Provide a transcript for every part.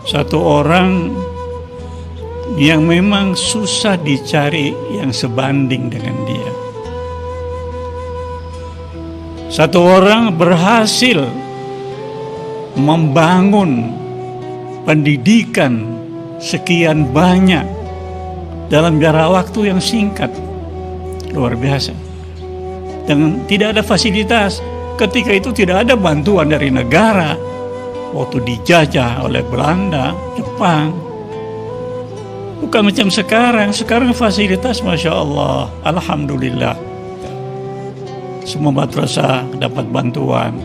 Satu orang yang memang susah dicari yang sebanding dengan dia. Satu orang berhasil membangun pendidikan sekian banyak dalam jarak waktu yang singkat, luar biasa. Dan tidak ada fasilitas. Ketika itu tidak ada bantuan dari negara. Waktu dijajah oleh Belanda, Jepang. Bukan macam sekarang. Sekarang fasilitas Masya Allah, Alhamdulillah. Semua madrasah dapat bantuan.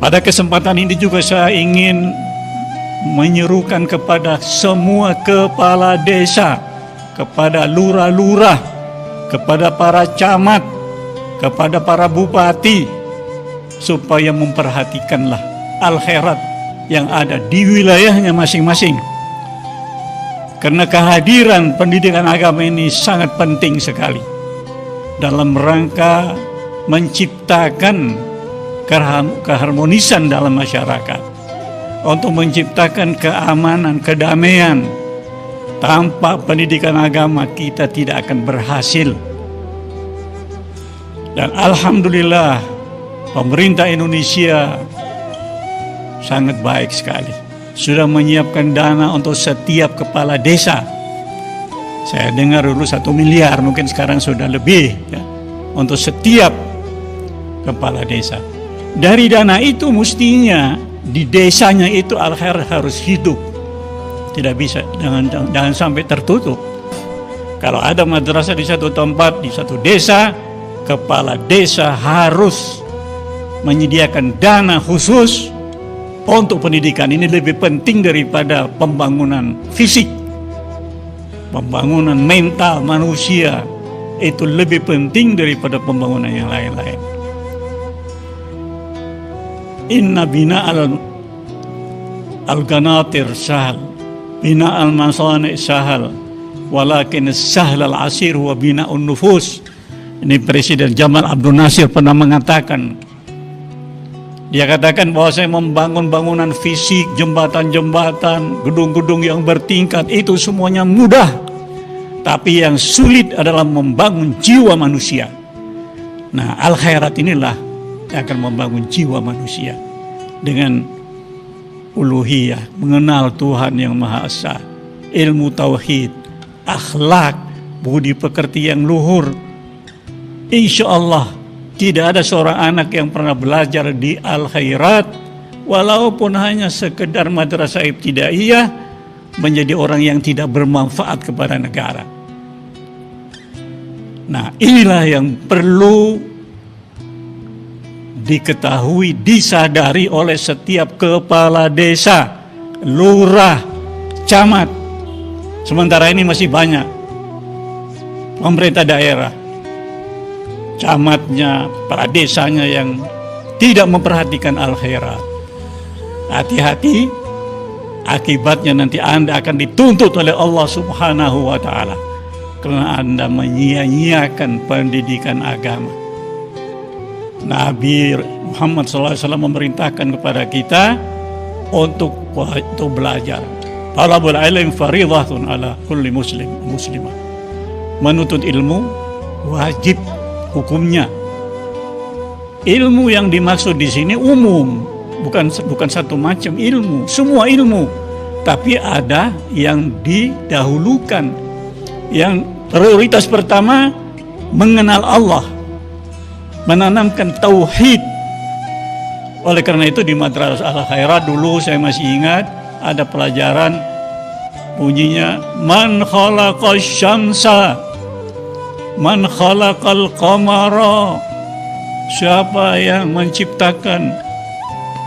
Pada kesempatan ini juga saya ingin menyerukan kepada semua kepala desa, kepada lurah-lurah, kepada para camat, kepada para bupati, supaya memperhatikanlah al-khairat yang ada di wilayahnya masing-masing. Karena kehadiran pendidikan agama ini sangat penting sekali dalam rangka menciptakan keharmonisan dalam masyarakat, untuk menciptakan keamanan, kedamaian. Tanpa pendidikan agama kita tidak akan berhasil. Dan alhamdulillah pemerintah Indonesia sangat baik sekali, sudah menyiapkan dana untuk setiap kepala desa. Saya dengar dulu 1 miliar, mungkin sekarang sudah lebih ya, untuk setiap kepala desa. Dari dana itu mestinya di desanya itu al-khair harus hidup. Tidak bisa, jangan sampai tertutup. Kalau ada madrasah di satu tempat, di satu desa, kepala desa harus menyediakan dana khusus untuk pendidikan. Ini lebih penting daripada pembangunan fisik. Pembangunan mental manusia itu lebih penting daripada pembangunan yang lain-lain. Inna bina al-ganatir sahal, bina al-masani sahal, walakin sahal al-asir wa bina un-nufus. Ini Presiden Jamal Abdul Nasir pernah mengatakan. Dia katakan bahwa saya membangun bangunan fisik, jembatan-jembatan, gedung-gedung yang bertingkat, itu semuanya mudah. Tapi yang sulit adalah membangun jiwa manusia. Nah, al-khairat inilah yang akan membangun jiwa manusia dengan uluhiyah, mengenal Tuhan yang Maha Esa, ilmu tauhid, akhlak, budi pekerti yang luhur. Insya Allah tidak ada seorang anak yang pernah belajar di al-khairat, walaupun hanya sekedar madrasah ibtidaiyah, menjadi orang yang tidak bermanfaat kepada negara. Nah, inilah yang perlu diketahui, disadari oleh setiap kepala desa, lurah, camat. Sementara ini masih banyak pemerintah daerah, camatnya, para desanya yang tidak memperhatikan al-khairat. Hati-hati, akibatnya nanti Anda akan dituntut oleh Allah Subhanahu wa Ta'ala karena Anda menyia-nyiakan pendidikan agama. Nabi Muhammad SAW memerintahkan kepada kita untuk belajar. Talabul ilm faridatun ala kulli muslimah. Menuntut ilmu wajib hukumnya. Ilmu yang dimaksud di sini umum, bukan satu macam ilmu, semua ilmu. Tapi ada yang didahulukan. Yang prioritas pertama mengenal Allah, menanamkan tauhid. Oleh karena itu di Madrasah Al-Khairat dulu saya masih ingat ada pelajaran bunyinya man khalaqas syamsa man khalaqal qamara, siapa yang menciptakan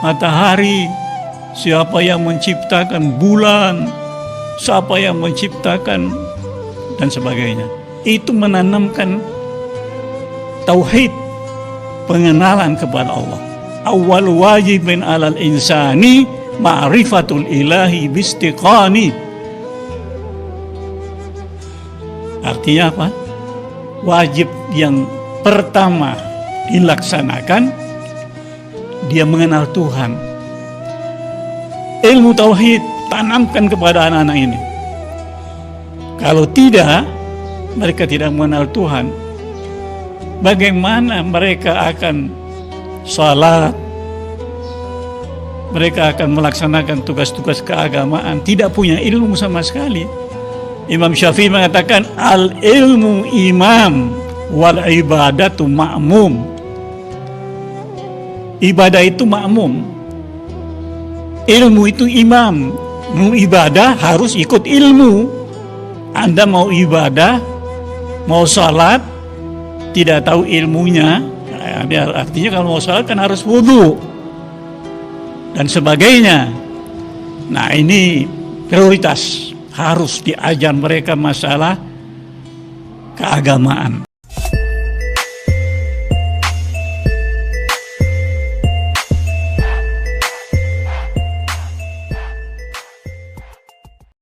matahari, siapa yang menciptakan bulan, siapa yang menciptakan dan sebagainya. Itu menanamkan tauhid, pengenalan kepada Allah. Awal wajibin alal insani ma'rifatul ilahi bistiqani. Artinya apa? Wajib yang pertama dilaksanakan, dia mengenal Tuhan. ilmu tauhid tanamkan kepada anak-anak ini. Kalau tidak, mereka tidak mengenal Tuhan. Bagaimana mereka akan salat? Mereka akan melaksanakan tugas-tugas keagamaan, tidak punya ilmu sama sekali. Imam Syafi'i mengatakan al-ilmu imam wal ibadatu ma'mum. Ibadah itu makmum, ilmu itu imam. Mau ibadah harus ikut ilmu. Anda mau ibadah, mau salat, tidak tahu ilmunya, artinya kalau mau salat kan harus wudu dan sebagainya. Nah, ini prioritas, harus diajar mereka masalah keagamaan.